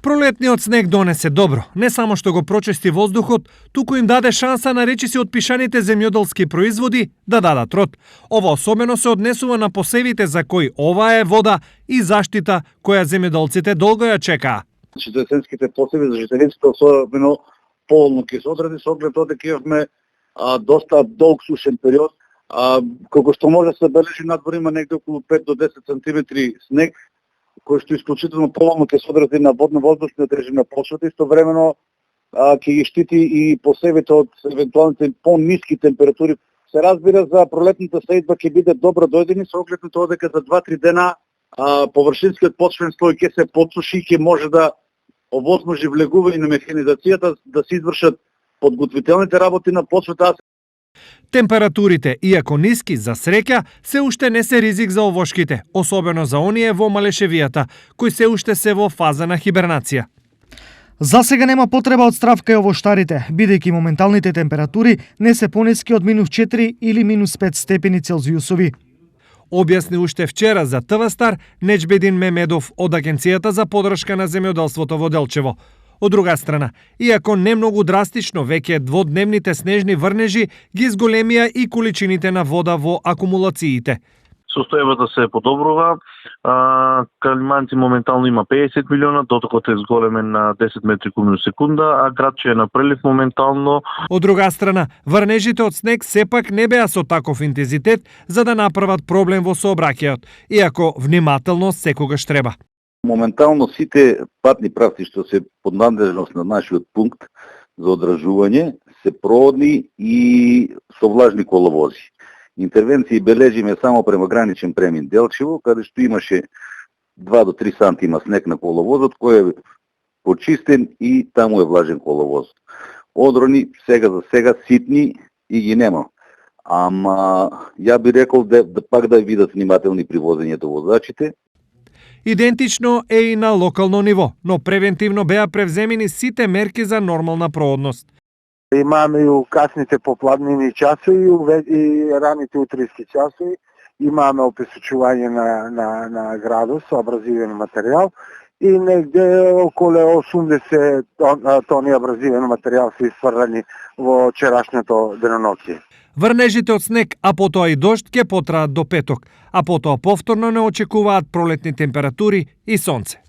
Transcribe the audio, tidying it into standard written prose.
Пролетниот снег донесе добро, не само што го прочисти воздухот, туку им даде шанса на речиси отпишаните земјоделски производи да дадат род. Ова особено се однесува на посевите за кои ова е вода и заштита која земјоделците долго ја чекаа. Есенските посеви за жителинските особено поволно ќе се одрази со оглед тоа дека имавме доста долг сушен период. Како што може да се бележи, надвор има негде околу 5 до 10 сантиметри снег, кој што исклучително поволно ќе се одрази на водно-воздушниот режим на почвата, истовремено ќе ги штити и посевите од евентуалните по-ниски температури. Се разбира, за пролетната сејдба ќе биде добро дојдени со оглед на тоа дека за 2-3 дена површинскиот почвен слој ќе се потсуши и ќе може да овозможи влегување на механизацијата да се извршат подготвителните работи на почвата. Температурите, иако ниски, за среќа, се уште не се ризик за овошките, особено за оние во малешевијата, кои се уште се во фаза на хибернација. За сега нема потреба од стравка и овоштарите, бидејќи моменталните температури не се пониски од -4 или -5 степени Целзиусови. Објасни уште вчера за ТВ Стар Неџбедин Мемедов од Агенцијата за поддршка на земјоделството во Делчево. Од друга страна, иако не многу драстично, веќе дводневните снежни врнежи ги зголемија и количините на вода во акумулациите. Состојбата се подобрува. Калиманци моментално има 50 милиона, дотокот е зголемен на 10 метри кубни секунда, а Градче е на прелив моментално. Од друга страна, врнежите од снег сепак не беа со таков интензитет за да направат проблем во сообраќајот, иако внимателност секогаш треба. Моментално сите патни правци што се под надлежност на нашиот пункт за одражување се проводни и со влажни коловози. Интервенции бележиме само према граничен премин Делчево, каде што имаше 2 до 3 сантима снег на коловозот, кој е почистен и таму е влажен коловоз. Одрони сега за сега ситни и ги нема. Ама ја би рекол да пак да видат внимателни при возењето возачите. Идентично е и на локално ниво, но превентивно беа превземени сите мерки за нормална проводност. Имаме и касните попладнини часови и раните утриски часови. Имаме опесочување на градус со абразивен материјал и негде околу 80 тони абразивен материјал се исфрлени во вчерашното деноноќие. Врнежите од снег, а потоа и дожд ќе потраат до петок, а потоа повторно не очекуваат пролетни температури и сонце.